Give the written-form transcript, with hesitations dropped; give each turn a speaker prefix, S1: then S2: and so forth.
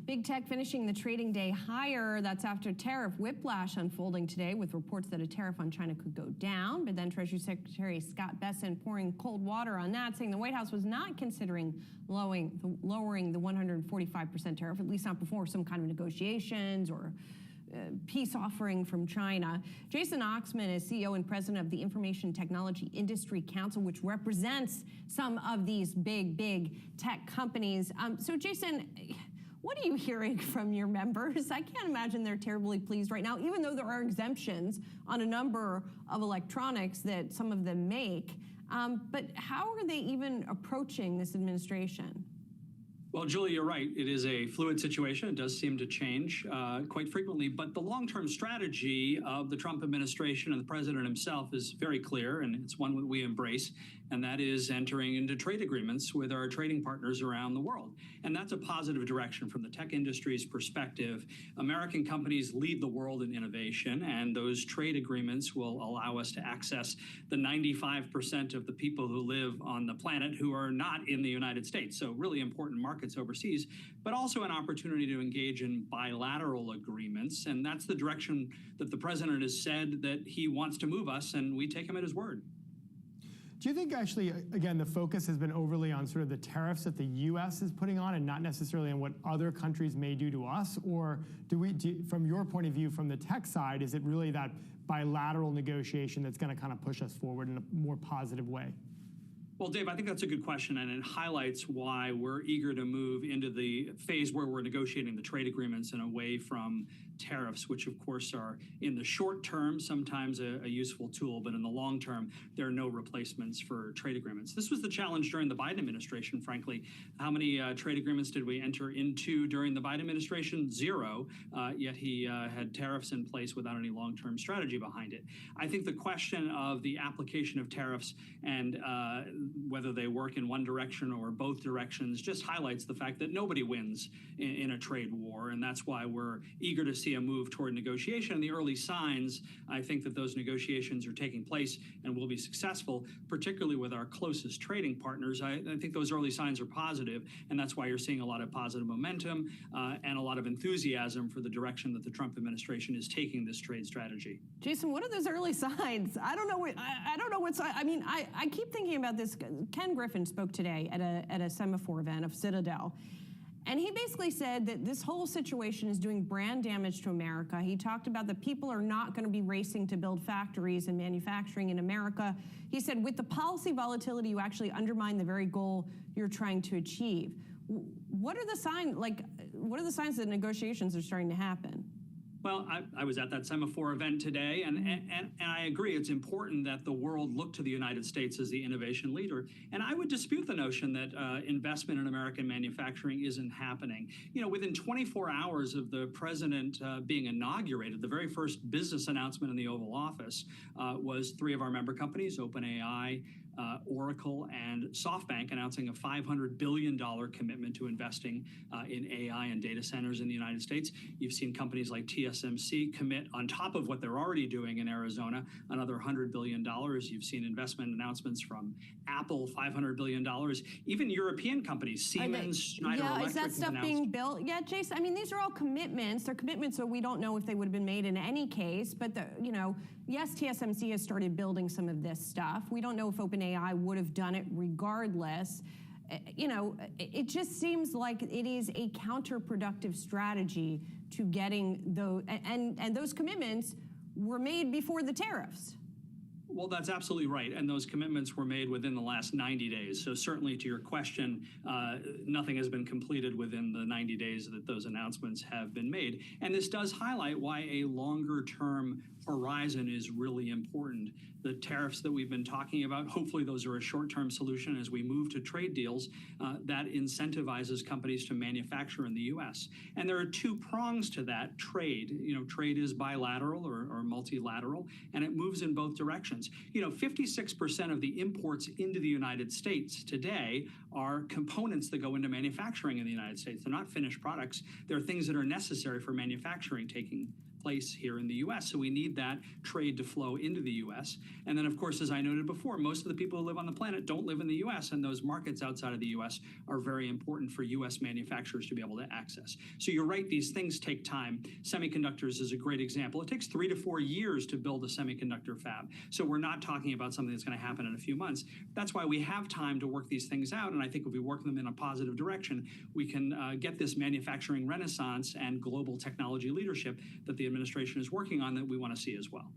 S1: Big tech finishing the trading day higher. That's after tariff whiplash unfolding today with reports that a tariff on China could go down. But then Treasury Secretary Scott Bessent pouring cold water on that, saying the White House was not considering lowering the 145% tariff, at least not before some kind of negotiations or peace offering from China. Jason Oxman is CEO and president of the Information Technology Industry Council, which represents some of these big tech companies. So Jason, what are you hearing from your members? I can't imagine they're terribly pleased right now, even though there are exemptions on a number of electronics that some of them make. But how are they even approaching this administration?
S2: Well, Julie, you're right. It is a fluid situation. It does seem to change quite frequently. But the long-term strategy of the Trump administration and the president himself is very clear, and it's one that we embrace, and that is entering into trade agreements with our trading partners around the world. And that's a positive direction from the tech industry's perspective. American companies lead the world in innovation, and those trade agreements will allow us to access the 95% of the people who live on the planet who are not in the United States. So really important markets overseas, but also an opportunity to engage in bilateral agreements. And that's the direction that the president has said that he wants to move us, and we take him at his word.
S3: Do you think actually, again, the focus has been overly on sort of the tariffs that the U.S. is putting on and not necessarily on what other countries may do to us? Or from your point of view, from the tech side, is it really that bilateral negotiation that's going to kind of push us forward in a more positive way?
S2: Well, Dave, I think that's a good question, and it highlights why we're eager to move into the phase where we're negotiating the trade agreements and away from tariffs, which, of course, are in the short term sometimes a useful tool, but in the long term, there are no replacements for trade agreements. This was the challenge during the Biden administration, frankly. How many trade agreements did we enter into during the Biden administration? Zero, yet he had tariffs in place without any long-term strategy behind it. I think the question of the application of tariffs and whether they work in one direction or both directions just highlights the fact that nobody wins in a trade war. And that's why we're eager to see a move toward negotiation. And the early signs, I think that those negotiations are taking place and will be successful, particularly with our closest trading partners. I think those early signs are positive, and that's why you're seeing a lot of positive momentum and a lot of enthusiasm for the direction that the Trump administration is taking this trade strategy.
S1: Jason, what are those early signs? I don't know. I don't know what's. I mean, I keep thinking about this. Ken Griffin spoke today at a semaphore event of Citadel, and he basically said that this whole situation is doing brand damage to America. He talked about that people are not going to be racing to build factories and manufacturing in America. He said, with the policy volatility, you actually undermine the very goal you're trying to achieve. What are the signs? What are the signs that negotiations are starting to happen?
S2: Well, I was at that semaphore event today, and I agree it's important that the world look to the United States as the innovation leader. And I would dispute the notion that investment in American manufacturing isn't happening. You know, within 24 hours of the president being inaugurated, the very first business announcement in the Oval Office was three of our member companies, OpenAI, Oracle, and SoftBank, announcing a $500 billion commitment to investing in AI and data centers in the United States. You've seen companies like TSMC commit, on top of what they're already doing in Arizona, another $100 billion. You've seen investment announcements from Apple, $500 billion. Even European companies, Siemens, Schneider Electric.
S1: Is that stuff being built? Yeah, Jason, I mean, these are all commitments. They're commitments, so we don't know if they would have been made in any case. But, yes, TSMC has started building some of this stuff. We don't know if OpenAI would have done it regardless. It just seems like it is a counterproductive strategy to getting those, and those commitments were made before the tariffs.
S2: Well, that's absolutely right. And those commitments were made within the last 90 days. So certainly to your question, nothing has been completed within the 90 days that those announcements have been made. And this does highlight why a longer term horizon is really important. The tariffs that we've been talking about, hopefully those are a short-term solution as we move to trade deals that incentivizes companies to manufacture in the U.S. And there are two prongs to that trade. Trade is bilateral or multilateral, and it moves in both directions. 56% of the imports into the United States today are components that go into manufacturing in the United States. They're not finished products. They're things that are necessary for manufacturing taking place place here in the U.S. So we need that trade to flow into the U.S. And then, of course, as I noted before, most of the people who live on the planet don't live in the U.S., and those markets outside of the U.S. are very important for U.S. manufacturers to be able to access. So you're right, these things take time. Semiconductors is a great example. It takes 3 to 4 years to build a semiconductor fab. So we're not talking about something that's going to happen in a few months. That's why we have time to work these things out, and I think if we work them in a positive direction, we can get this manufacturing renaissance and global technology leadership that the administration is working on that we want to see as well.